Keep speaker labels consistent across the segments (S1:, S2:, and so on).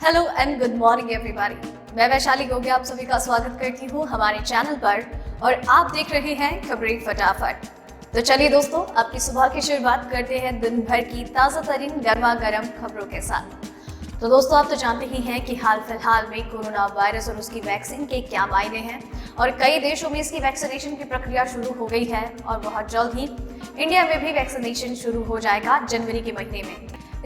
S1: Hello and good morning everybody. मैं वैशाली गोगे आप सभी का स्वागत करती हूँ हमारे चैनल पर और आप देख रहे हैं खबरें फटाफट। तो चलिए दोस्तों, आपकी सुबह की शुरुआत करते हैं दिन भर की ताज़ा तरीन गर्मा गर्म खबरों के साथ। तो दोस्तों, आप तो जानते ही हैं कि हाल फिलहाल में कोरोना वायरस और उसकी वैक्सीन के क्या मायने हैं और कई देशों में इसकी वैक्सीनेशन की प्रक्रिया शुरू हो गई है और बहुत जल्द ही इंडिया में भी वैक्सीनेशन शुरू हो जाएगा जनवरी के महीने में।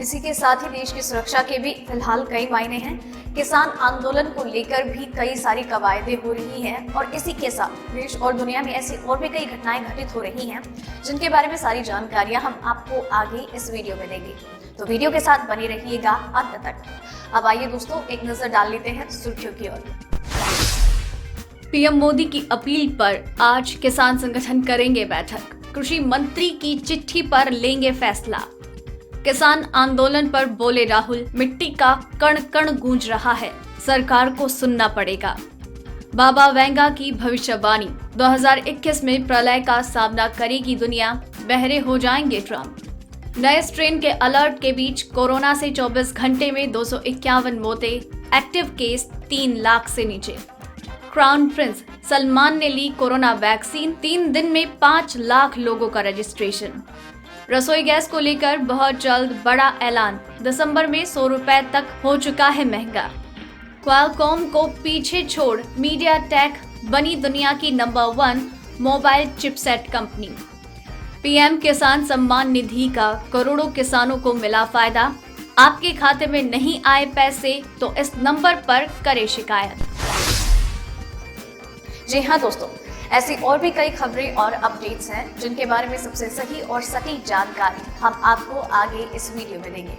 S1: इसी के साथ ही देश की सुरक्षा के भी फिलहाल कई मायने हैं। किसान आंदोलन को लेकर भी कई सारी कवायदें हो रही हैं और इसी के साथ देश और दुनिया में ऐसी और भी कई घटनाएं घटित हो रही हैं जिनके बारे में सारी जानकारियां हम आपको आगे इस वीडियो में देंगे। तो वीडियो के साथ बने रहिएगा अंत तक। अब आइए दोस्तों, एक नजर डाल लेते हैं सुर्खियों की ओर। पीएम मोदी की अपील पर आज किसान संगठन करेंगे बैठक। कृषि मंत्री की चिट्ठी पर लेंगे फैसला। किसान आंदोलन पर बोले राहुल, मिट्टी का कण कण गूंज रहा है, सरकार को सुनना पड़ेगा। बाबा वेंगा की भविष्यवाणी, 2021 में प्रलय का सामना करेगी दुनिया, बहरे हो जाएंगे ट्रम्प। नए स्ट्रेन के अलर्ट के बीच कोरोना से 24 घंटे में 251 मौतें, एक्टिव केस 3 लाख से नीचे। क्राउन प्रिंस सलमान ने ली कोरोना वैक्सीन, 3 दिन में 5 लाख लोगों का रजिस्ट्रेशन। रसोई गैस को लेकर बहुत जल्द बड़ा ऐलान, दिसंबर में 100 रुपए तक हो चुका है महंगा। क्वालकॉम को पीछे छोड़ मीडियाटेक बनी दुनिया की number 1 mobile chipset company. PM किसान सम्मान निधि का करोड़ों किसानों को मिला फायदा। आपके खाते में नहीं आए पैसे तो इस नंबर पर करें शिकायत। जी हाँ दोस्तों, ऐसी और भी कई खबरें और अपडेट्स हैं जिनके बारे में सबसे सही और सटीक जानकारी हम आपको आगे इस वीडियो में देंगे।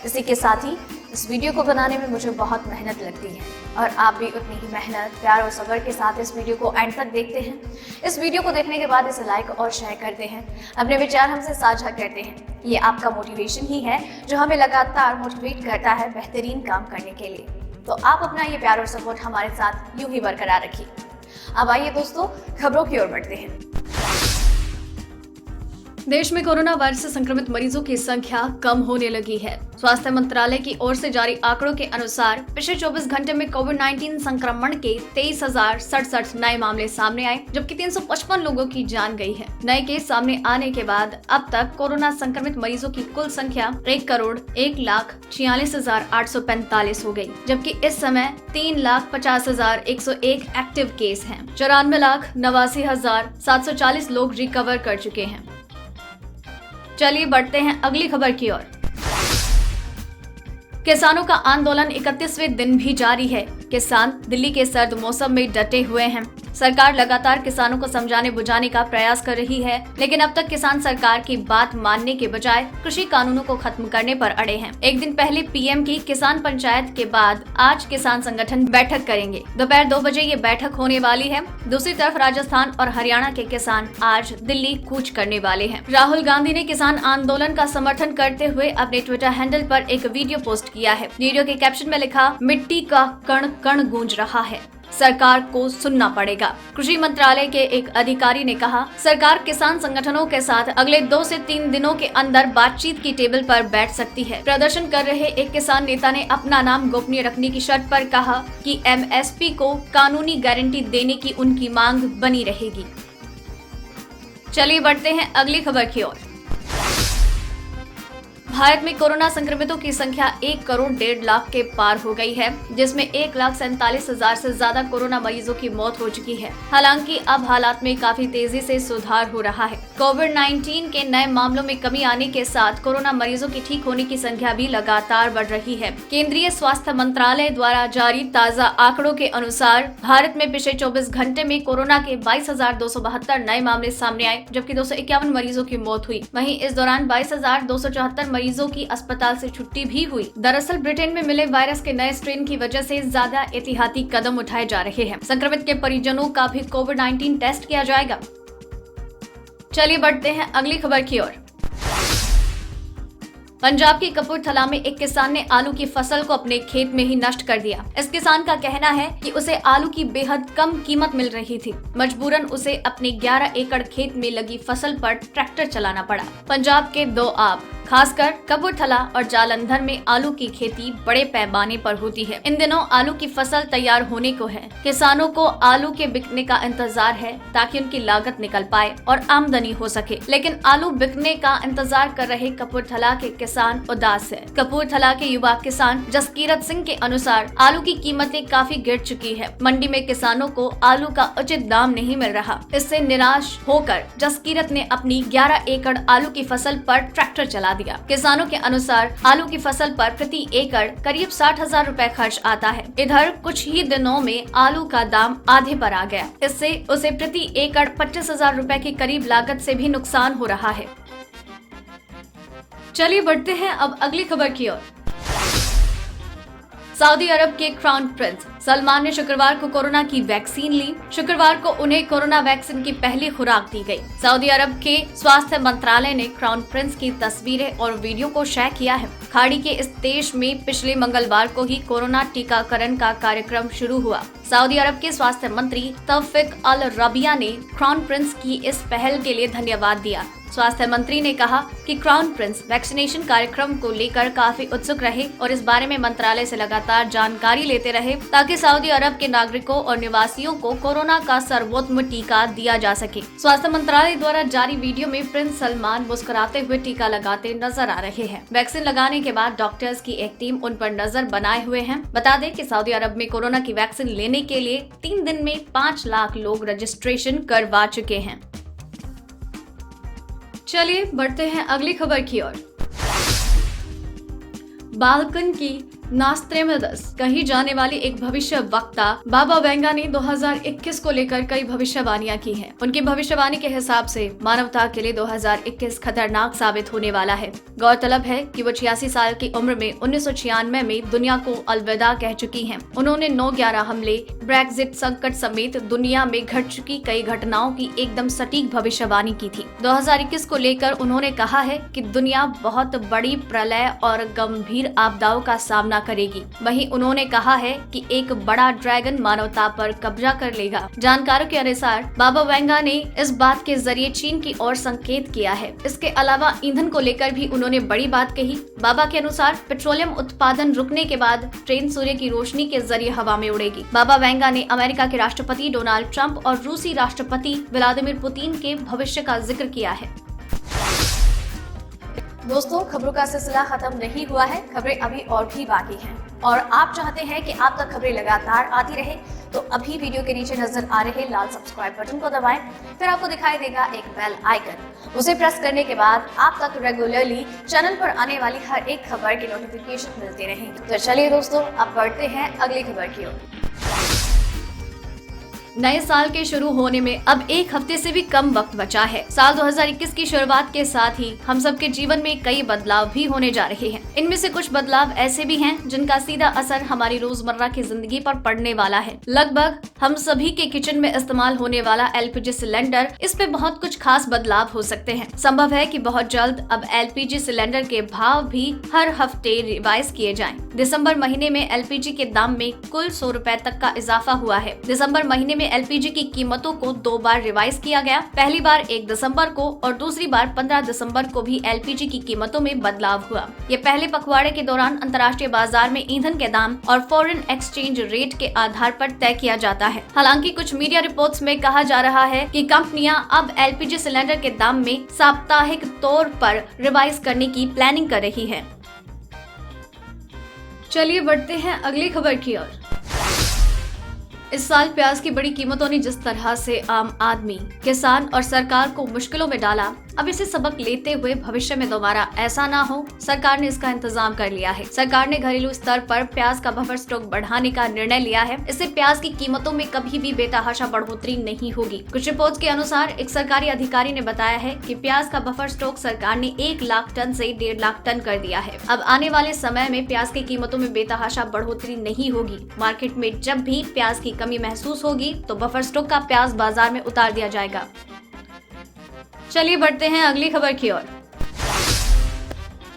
S1: इसी के साथ ही इस वीडियो को बनाने में मुझे बहुत मेहनत लगती है और आप भी उतनी ही मेहनत, प्यार और सब्र के साथ इस वीडियो को एंड तक देखते हैं। इस वीडियो को देखने के बाद इसे लाइक और शेयर करते हैं, अपने विचार हमसे साझा करते हैं। ये आपका मोटिवेशन ही है जो हमें लगातार मोटिवेट करता है बेहतरीन काम करने के लिए। तो आप अपना ये प्यार और सपोर्ट हमारे साथ यूं ही बरकरार रखिए। अब आइए दोस्तों, खबरों की ओर बढ़ते हैं। देश में कोरोना वायरस से संक्रमित मरीजों की संख्या कम होने लगी है। स्वास्थ्य मंत्रालय की ओर से जारी आंकड़ों के अनुसार पिछले 24 घंटे में कोविड-19 संक्रमण के 23,067 नए मामले सामने आए, जबकि 355 लोगों की जान गई है। नए केस सामने आने के बाद अब तक कोरोना संक्रमित मरीजों की कुल संख्या 1,01,46,845 हो गई, जबकि इस समय 3,50,101 एक्टिव केस हैं। 94,89,740 लोग रिकवर कर चुके हैं। चलिए बढ़ते हैं अगली खबर की ओर। किसानों का आंदोलन 31वें दिन भी जारी है। किसान दिल्ली के सर्द मौसम में डटे हुए हैं। सरकार लगातार किसानों को समझाने बुझाने का प्रयास कर रही है, लेकिन अब तक किसान सरकार की बात मानने के बजाय कृषि कानूनों को खत्म करने पर अड़े हैं। एक दिन पहले पीएम की किसान पंचायत के बाद आज किसान संगठन बैठक करेंगे। दोपहर 2 बजे ये बैठक होने वाली है। दूसरी तरफ राजस्थान और हरियाणा के किसान आज दिल्ली कूच करने वाले हैं। राहुल गांधी ने किसान आंदोलन का समर्थन करते हुए अपने ट्विटर हैंडल पर एक वीडियो पोस्ट किया है। वीडियो के कैप्शन में लिखा, मिट्टी का कण कण गूंज रहा है, सरकार को सुनना पड़ेगा। कृषि मंत्रालय के एक अधिकारी ने कहा, सरकार किसान संगठनों के साथ अगले 2 से 3 दिनों के अंदर बातचीत की टेबल पर बैठ सकती है। प्रदर्शन कर रहे एक किसान नेता ने अपना नाम गोपनीय रखने की शर्त पर कहा कि एमएसपी को कानूनी गारंटी देने की उनकी मांग बनी रहेगी। चलिए बढ़ते हैं अगली खबर की ओर। भारत में कोरोना संक्रमितों की संख्या 1 करोड़ 1.5 लाख के पार हो गई है, जिसमें 1,47,000 से ज्यादा कोरोना मरीजों की मौत हो चुकी है। हालांकि अब हालात में काफी तेजी से सुधार हो रहा है। कोविड-19 के नए मामलों में कमी आने के साथ कोरोना मरीजों की ठीक होने की संख्या भी लगातार बढ़ रही है। केंद्रीय स्वास्थ्य मंत्रालय द्वारा जारी ताज़ा आंकड़ों के अनुसार भारत में पिछले 24 घंटे में कोरोना के 22,272 नए मामले सामने आए, जबकि 251 मरीजों की मौत हुई। वहीं इस दौरान 22,274 मरीजों की अस्पताल से छुट्टी भी हुई। दरअसल ब्रिटेन में मिले वायरस के नए स्ट्रेन की वजह से ज्यादा एहतियाती कदम उठाए जा रहे हैं। संक्रमित के परिजनों का भी कोविड-19 टेस्ट किया जाएगा। चलिए बढ़ते हैं अगली खबर की ओर। पंजाब के कपूरथला में एक किसान ने आलू की फसल को अपने खेत में ही नष्ट कर दिया। इस किसान का कहना है कि उसे आलू की बेहद कम कीमत मिल रही थी, मजबूरन उसे अपने 11 एकड़ खेत में लगी फसल पर ट्रैक्टर चलाना पड़ा। पंजाब के 2 आप खासकर कपूरथला और जालंधर में आलू की खेती बड़े पैमाने पर होती है। इन दिनों आलू की फसल तैयार होने को है। किसानों को आलू के बिकने का इंतजार है ताकि उनकी लागत निकल पाए और आमदनी हो सके, लेकिन आलू बिकने का इंतजार कर रहे कपूरथला के किसान उदास है। कपूरथला के युवा किसान जसकीरत सिंह के अनुसार आलू की कीमतें काफी गिर चुकी है। मंडी में किसानों को आलू का उचित दाम नहीं मिल रहा। इससे निराश होकर जसकीरत ने अपनी 11 एकड़ आलू की फसल पर ट्रैक्टर चला दिया। किसानों के अनुसार आलू की फसल पर प्रति एकड़ करीब 60,000 रुपए खर्च आता है। इधर कुछ ही दिनों में आलू का दाम आधे पर आ गया। इससे उसे प्रति एकड़ 25,000 रुपए के करीब लागत से भी नुकसान हो रहा है। चलिए बढ़ते हैं अब अगली खबर की ओर। सऊदी अरब के क्राउन प्रिंस सलमान ने शुक्रवार को कोरोना की वैक्सीन ली। शुक्रवार को उन्हें कोरोना वैक्सीन की पहली खुराक दी गई। सऊदी अरब के स्वास्थ्य मंत्रालय ने क्राउन प्रिंस की तस्वीरें और वीडियो को शेयर किया है। खाड़ी के इस देश में पिछले मंगलवार को ही कोरोना टीकाकरण का कार्यक्रम शुरू हुआ। सऊदी अरब के स्वास्थ्य मंत्री तौफीक अल रबिया ने क्राउन प्रिंस की इस पहल के लिए धन्यवाद दिया। स्वास्थ्य मंत्री ने कहा कि क्राउन प्रिंस वैक्सीनेशन कार्यक्रम को लेकर काफी उत्सुक रहे और इस बारे में मंत्रालय से लगातार जानकारी लेते रहे ताकि सऊदी अरब के नागरिकों और निवासियों को कोरोना का सर्वोत्तम टीका दिया जा सके। स्वास्थ्य मंत्रालय द्वारा जारी वीडियो में प्रिंस सलमान मुस्कुराते हुए टीका लगाते नजर आ रहे हैं। वैक्सीन लगाने के बाद डॉक्टर्स की एक टीम उन पर नजर बनाए हुए है। बता दें कि सऊदी अरब में कोरोना की वैक्सीन लेने के लिए 3 दिन में 5 लाख लोग रजिस्ट्रेशन करवा चुके हैं। चलिए बढ़ते हैं अगली खबर की ओर। बाल्कन की नास्त्रेमदस कही जाने वाली एक भविष्य वक्ता बाबा वेंगा ने 2021 को लेकर कई भविष्यवाणियां की हैं। उनकी भविष्यवाणी के हिसाब से मानवता के लिए 2021 खतरनाक साबित होने वाला है। गौरतलब है कि वो 86 साल की उम्र में 1996 में दुनिया को अलविदा कह चुकी हैं। उन्होंने 9/11 हमले, ब्रेक्जिट संकट समेत दुनिया में घट चुकी कई घटनाओं की एकदम सटीक भविष्यवाणी की थी। 2021 को लेकर उन्होंने कहा है कि दुनिया बहुत बड़ी प्रलय और गंभीर आपदाओं का सामना करेगी। वहीं उन्होंने कहा है कि एक बड़ा ड्रैगन मानवता पर कब्जा कर लेगा। जानकारों के अनुसार बाबा वेंगा ने इस बात के जरिए चीन की ओर संकेत किया है। इसके अलावा ईंधन को लेकर भी उन्होंने बड़ी बात कही। बाबा के अनुसार पेट्रोलियम उत्पादन रुकने के बाद ट्रेन सूर्य की रोशनी के जरिए हवा में उड़ेगी। बाबा वेंगा ने अमेरिका के राष्ट्रपति डोनाल्ड ट्रंप और रूसी राष्ट्रपति व्लादिमीर पुतिन के भविष्य का जिक्र किया है। दोस्तों, खबरों का सिलसिला खत्म नहीं हुआ है। खबरें अभी और भी बाकी हैं और आप चाहते हैं कि आप तक खबरें लगातार आती रहे तो अभी वीडियो के नीचे नजर आ रहे लाल सब्सक्राइब बटन को दबाएं। फिर आपको दिखाई देगा एक बेल आइकन। उसे प्रेस करने के बाद आप तक रेगुलरली चैनल पर आने वाली हर एक खबर की नोटिफिकेशन मिलती रहेगी। तो चलिए दोस्तों, अब बढ़ते हैं अगली खबर की ओर। नए साल के शुरू होने में अब एक हफ्ते से भी कम वक्त बचा है। साल 2021 की शुरुआत के साथ ही हम सबके जीवन में कई बदलाव भी होने जा रहे हैं। इनमें से कुछ बदलाव ऐसे भी हैं जिनका सीधा असर हमारी रोजमर्रा की जिंदगी पर पड़ने वाला है। लगभग हम सभी के किचन में इस्तेमाल होने वाला LPG सिलेंडर, इस पे बहुत कुछ खास बदलाव हो सकते हैं। संभव है कि बहुत जल्द अब LPG सिलेंडर के भाव भी हर हफ्ते रिवाइज किए जाएं। दिसंबर महीने में LPG के दाम में कुल 100 रुपए तक का इजाफा हुआ है। दिसंबर महीने में LPG की कीमतों को 2 बार रिवाइज किया गया। पहली बार 1 दिसंबर को और दूसरी बार 15 दिसंबर को भी LPG की कीमतों में बदलाव हुआ। ये पहले पखवाड़े के दौरान अंतर्राष्ट्रीय बाजार में ईंधन के दाम और फॉरेन एक्सचेंज रेट के आधार पर तय किया जाता है। हालांकि कुछ मीडिया रिपोर्ट्स में कहा जा रहा है कि कंपनियां अब LPG सिलेंडर के दाम में साप्ताहिक तौर पर रिवाइज करने की प्लानिंग कर रही है। चलिए बढ़ते हैं अगली खबर की ओर। इस साल प्याज की बड़ी कीमतों ने जिस तरह से आम आदमी, किसान और सरकार को मुश्किलों में डाला, अब इसे सबक लेते हुए भविष्य में दोबारा ऐसा ना हो, सरकार ने इसका इंतजाम कर लिया है। सरकार ने घरेलू स्तर पर प्याज का बफर स्टॉक बढ़ाने का निर्णय लिया है। इससे प्याज की कीमतों में कभी भी बेतहाशा बढ़ोतरी नहीं होगी। कुछ रिपोर्ट्स के अनुसार एक सरकारी अधिकारी ने बताया है कि प्याज का बफर स्टॉक सरकार ने 1 लाख टन से 1.5 लाख टन कर दिया है। अब आने वाले समय में प्याज की कीमतों में बेतहाशा बढ़ोतरी नहीं होगी। मार्केट में जब भी प्याज की कमी महसूस होगी तो बफर स्टॉक का प्याज बाजार में उतार दिया जाएगा। चलिए बढ़ते हैं अगली खबर की ओर।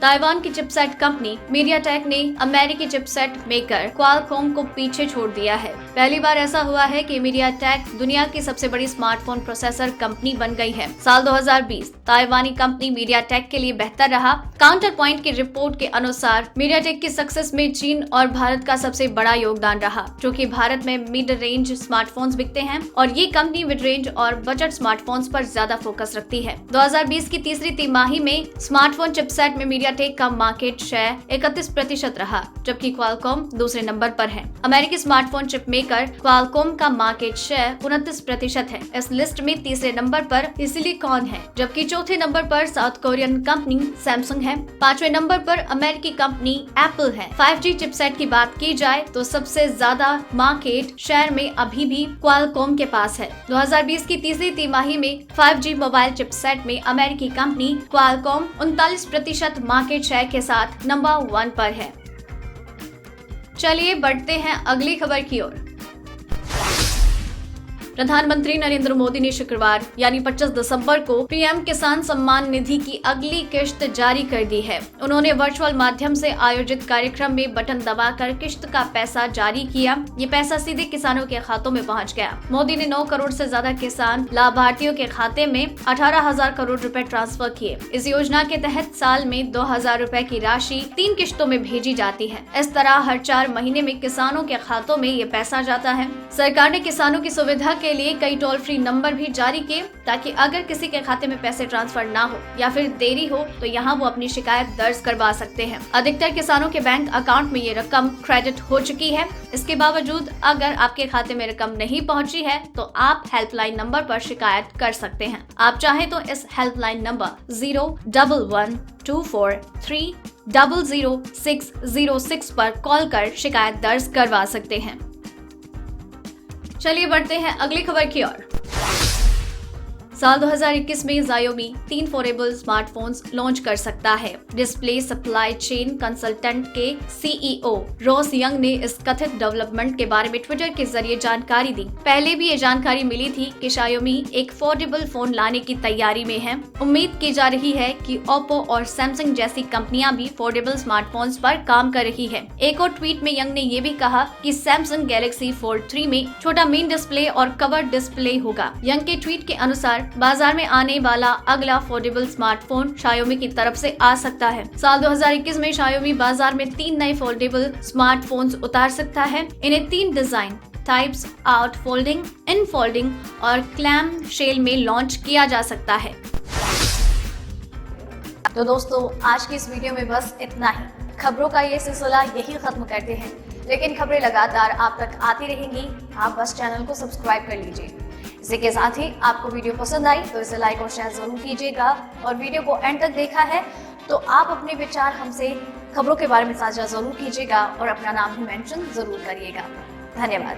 S1: ताइवान की चिपसेट कंपनी मीडियाटेक ने अमेरिकी चिपसेट मेकर क्वालकॉम को पीछे छोड़ दिया है। पहली बार ऐसा हुआ है कि मीडियाटेक दुनिया की सबसे बड़ी स्मार्टफोन प्रोसेसर कंपनी बन गई है। साल 2020 ताइवानी कंपनी मीडियाटेक के लिए बेहतर रहा। काउंटर पॉइंट की रिपोर्ट के अनुसार मीडियाटेक की सक्सेस में चीन और भारत का सबसे बड़ा योगदान रहा, क्योंकि भारत में मिड रेंज स्मार्टफोन्स बिकते हैं और ये कंपनी मिड रेंज और बजट स्मार्टफोन्स पर ज्यादा फोकस रखती है। 2020 की तीसरी तिमाही में स्मार्टफोन चिपसेट में मीडियाटेक का मार्केट शेयर 31% रहा, जबकि क्वालकॉम दूसरे नंबर पर है। अमेरिकी स्मार्टफोन चिप मेकर क्वालकॉम का मार्केट शेयर 29% है। इस लिस्ट में तीसरे नंबर पर सिलिकॉन है, जबकि चौथे नंबर पर साउथ कोरियन कंपनी सैमसंग है। पांचवें नंबर पर अमेरिकी कंपनी एप्पल है। 5G चिपसेट की बात की जाए तो सबसे ज्यादा मार्केट शेयर में अभी भी क्वालकॉम के पास है। 2020 की तीसरी तिमाही में 5G मोबाइल चिपसेट में अमेरिकी कंपनी क्वालकॉम 39% मार्केट शेयर के साथ नंबर 1 पर है। चलिए बढ़ते हैं अगली खबर की ओर। प्रधानमंत्री नरेंद्र मोदी ने शुक्रवार यानी 25 दिसंबर को पीएम किसान सम्मान निधि की अगली किश्त जारी कर दी है। उन्होंने वर्चुअल माध्यम से आयोजित कार्यक्रम में बटन दबाकर किश्त का पैसा जारी किया। ये पैसा सीधे किसानों के खातों में पहुंच गया। मोदी ने 9 करोड़ से ज्यादा किसान लाभार्थियों के खाते में 18,000 करोड़ रुपए ट्रांसफर किए। इस योजना के तहत साल में 2,000 रुपए की राशि 3 किश्तों में भेजी जाती है। इस तरह हर 4 महीने में किसानों के खातों में ये पैसा जाता है। सरकार ने किसानों की सुविधा के लिए कई टोल फ्री नंबर भी जारी किए, ताकि अगर किसी के खाते में पैसे ट्रांसफर ना हो या फिर देरी हो तो यहाँ वो अपनी शिकायत दर्ज करवा सकते हैं। अधिकतर किसानों के बैंक अकाउंट में ये रकम क्रेडिट हो चुकी है। इसके बावजूद अगर आपके खाते में रकम नहीं पहुँची है तो आप हेल्पलाइन नंबर पर शिकायत कर सकते हैं। आप चाहें तो इस हेल्पलाइन नंबर 01124300606 पर कॉल कर शिकायत दर्ज करवा सकते हैं। चलिए बढ़ते हैं अगली खबर की ओर। साल 2021 में Xiaomi 3 फोल्डेबल स्मार्टफोन्स लॉन्च कर सकता है। डिस्प्ले सप्लाई चेन कंसल्टेंट के CEO रॉस यंग ने इस कथित डेवलपमेंट के बारे में ट्विटर के जरिए जानकारी दी। पहले भी ये जानकारी मिली थी कि Xiaomi एक फोल्डेबल फोन लाने की तैयारी में है। उम्मीद की जा रही है कि Oppo और Samsung जैसी कंपनियां भी फोल्डेबल स्मार्टफोन्स पर काम कर रही है। एक और ट्वीट में यंग ने ये भी कहा कि Samsung Galaxy Fold 3 में छोटा मेन डिस्प्ले और कवर डिस्प्ले होगा। यंग के ट्वीट के अनुसार बाजार में आने वाला अगला फोल्डेबल स्मार्टफोन Xiaomi की तरफ से आ सकता है। साल 2021 में Xiaomi बाजार में 3 नए फोल्डेबल स्मार्टफोन्स उतार सकता है। इन्हें 3 design types out folding, in folding और क्लैम शेल में लॉन्च किया जा सकता है। तो दोस्तों आज की इस वीडियो में बस इतना ही। खबरों का ये सिलसिला यही खत्म करते हैं, लेकिन खबरें लगातार आप तक आती रहेंगी। आप बस चैनल को सब्सक्राइब कर लीजिए। इसी के साथ ही आपको वीडियो पसंद आई तो इसे लाइक और शेयर जरूर कीजिएगा, और वीडियो को एंड तक देखा है तो आप अपने विचार हमसे खबरों के बारे में साझा जरूर कीजिएगा और अपना नाम भी मेंशन जरूर करिएगा। धन्यवाद।